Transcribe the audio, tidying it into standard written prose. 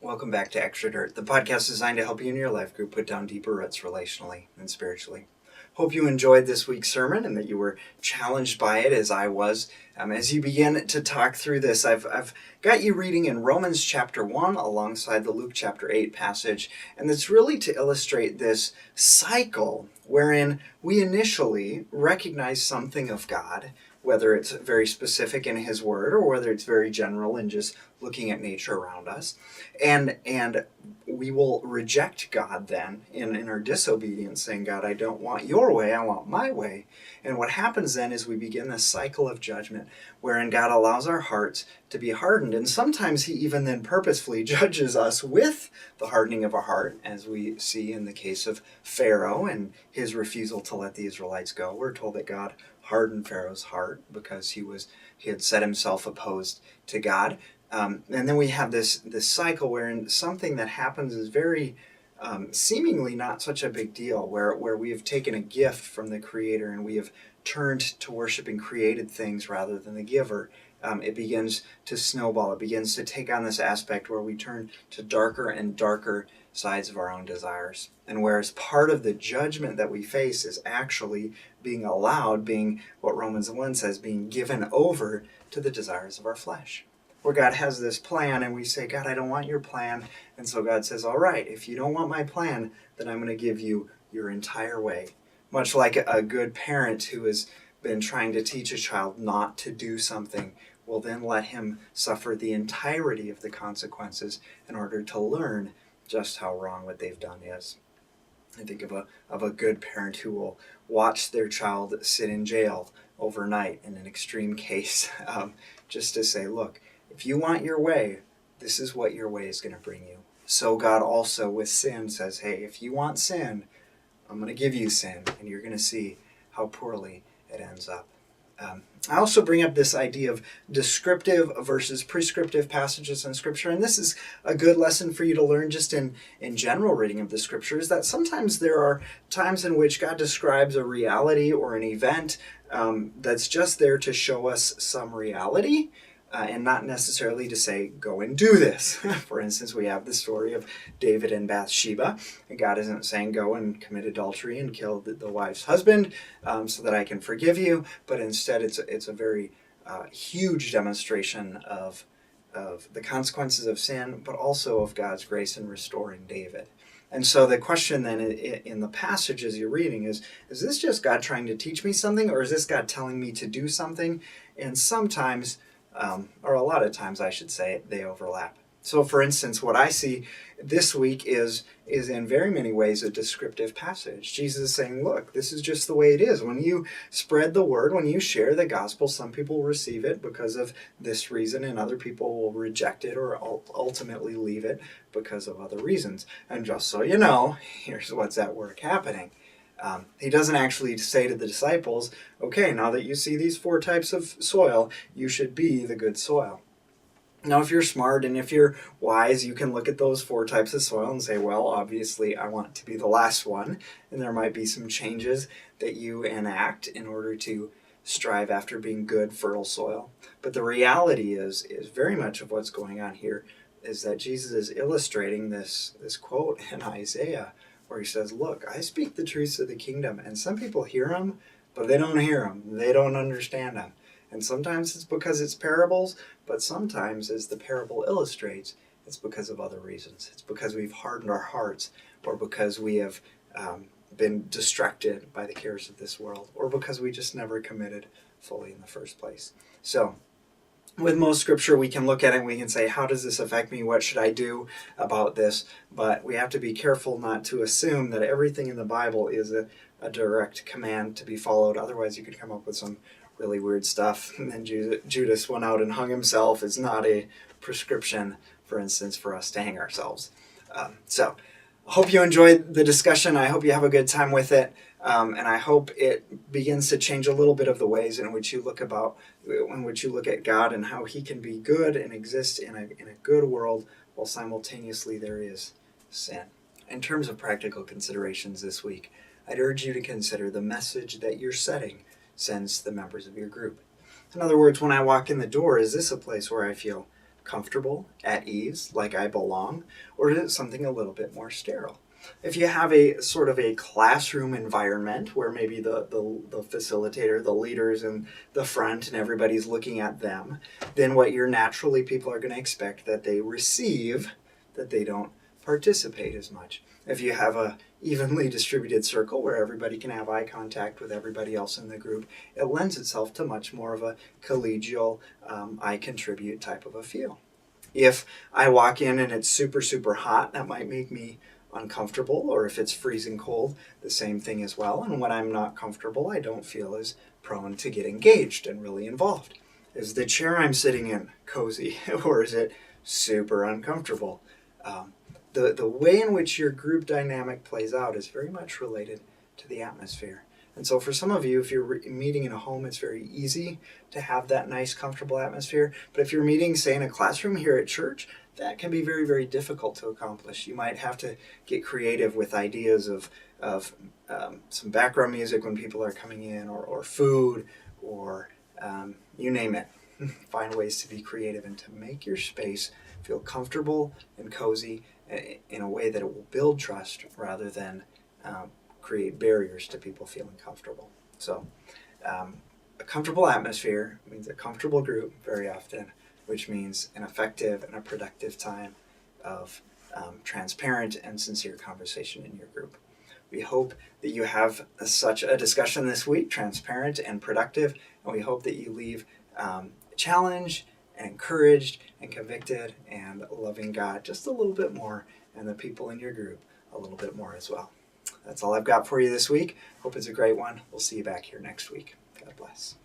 Welcome back to Extra Dirt, the podcast designed to help you and your life group put down deeper roots relationally and spiritually. Hope you enjoyed this week's sermon and that you were challenged by it as I was. As you begin to talk through this, I've got you reading in Romans chapter 1 alongside the Luke chapter 8 passage, and it's really to illustrate this cycle wherein we initially recognize something of God, whether it's very specific in His Word or whether it's very general in just looking at nature around us. And we will reject God then in our disobedience, saying, God, I don't want your way, I want my way. And what happens then is we begin this cycle of judgment wherein God allows our hearts to be hardened. And sometimes He even then purposefully judges us with the hardening of our heart, as we see in the case of Pharaoh and his refusal to let the Israelites go. We're told that God hardened Pharaoh's heart because he had set himself opposed to God. And then we have this cycle wherein something that happens is very seemingly not such a big deal, where we have taken a gift from the Creator and we have turned to worshiping created things rather than the giver. It begins to snowball. It begins to take on this aspect where we turn to darker and darker sides of our own desires. And whereas part of the judgment that we face is actually being what Romans 1 says, being given over to the desires of our flesh. Where God has this plan and we say, God, I don't want your plan. And so God says, all right, if you don't want my plan, then I'm going to give you your entire way. Much like a good parent who has been trying to teach a child not to do something will then let him suffer the entirety of the consequences in order to learn just how wrong what they've done is. I think of a good parent who will watch their child sit in jail overnight in an extreme case, just to say, look, if you want your way, this is what your way is going to bring you. So God also with sin says, hey, if you want sin, I'm going to give you sin, and you're going to see how poorly it ends up. I also bring up this idea of descriptive versus prescriptive passages in Scripture, and this is a good lesson for you to learn just in general reading of the Scriptures, that sometimes there are times in which God describes a reality or an event that's just there to show us some reality, and not necessarily to say, go and do this. For instance, we have the story of David and Bathsheba. And God isn't saying, go and commit adultery and kill the wife's husband so that I can forgive you. But instead, it's a very huge demonstration of the consequences of sin, but also of God's grace in restoring David. And so the question then in the passages you're reading is this just God trying to teach me something, or is this God telling me to do something? And sometimes, or a lot of times I should say, they overlap. So for instance, what I see this week is in very many ways a descriptive passage. Jesus is saying, look, this is just the way it is. When you spread the word, when you share the gospel, some people receive it because of this reason, and other people will reject it or ultimately leave it because of other reasons. And just so you know, here's what's at work happening. He doesn't actually say to the disciples, okay, now that you see these 4 types of soil, you should be the good soil. Now, if you're smart and if you're wise, you can look at those 4 types of soil and say, well, obviously I want to be the last one, and there might be some changes that you enact in order to strive after being good, fertile soil. But the reality is very much of what's going on here is that Jesus is illustrating this quote in Isaiah, where he says, look, I speak the truths of the kingdom, and some people hear them, but they don't hear them. They don't understand them. And sometimes it's because it's parables, but sometimes, as the parable illustrates, it's because of other reasons. It's because we've hardened our hearts, or because we have been distracted by the cares of this world, or because we just never committed fully in the first place. So, with most Scripture, we can look at it and we can say, how does this affect me? What should I do about this? But we have to be careful not to assume that everything in the Bible is a direct command to be followed. Otherwise, you could come up with some really weird stuff. And then Judas went out and hung himself. It's not a prescription, for instance, for us to hang ourselves. So I hope you enjoyed the discussion. I hope you have a good time with it. And I hope it begins to change a little bit of the ways in which you look at God and how He can be good and exist in a good world while simultaneously there is sin. In terms of practical considerations this week, I'd urge you to consider the message that your setting sends to the members of your group. In other words, when I walk in the door, is this a place where I feel comfortable, at ease, like I belong, or is it something a little bit more sterile? If you have a sort of a classroom environment where maybe the facilitator, the leaders in the front and everybody's looking at them, then what you're naturally people are going to expect that they receive, that they don't participate as much. If you have a evenly distributed circle where everybody can have eye contact with everybody else in the group, it lends itself to much more of a collegial, I contribute type of a feel. If I walk in and it's super, super hot, that might make me uncomfortable, or if it's freezing cold, the same thing as well. And when I'm not comfortable, I don't feel as prone to get engaged and really involved. Is the chair I'm sitting in cozy, or is it super uncomfortable? The way in which your group dynamic plays out is very much related to the atmosphere. And so for some of you, if you're meeting in a home, it's very easy to have that nice, comfortable atmosphere. But if you're meeting, say, in a classroom here at church, that can be very, very difficult to accomplish. You might have to get creative with ideas of some background music when people are coming in, or food, or you name it. Find ways to be creative and to make your space feel comfortable and cozy in a way that it will build trust rather than create barriers to people feeling comfortable. So a comfortable atmosphere means a comfortable group very often, which means an effective and a productive time of transparent and sincere conversation in your group. We hope that you have such a discussion this week, transparent and productive, and we hope that you leave challenged and encouraged and convicted and loving God just a little bit more, and the people in your group a little bit more as well. That's all I've got for you this week. Hope it's a great one. We'll see you back here next week. God bless.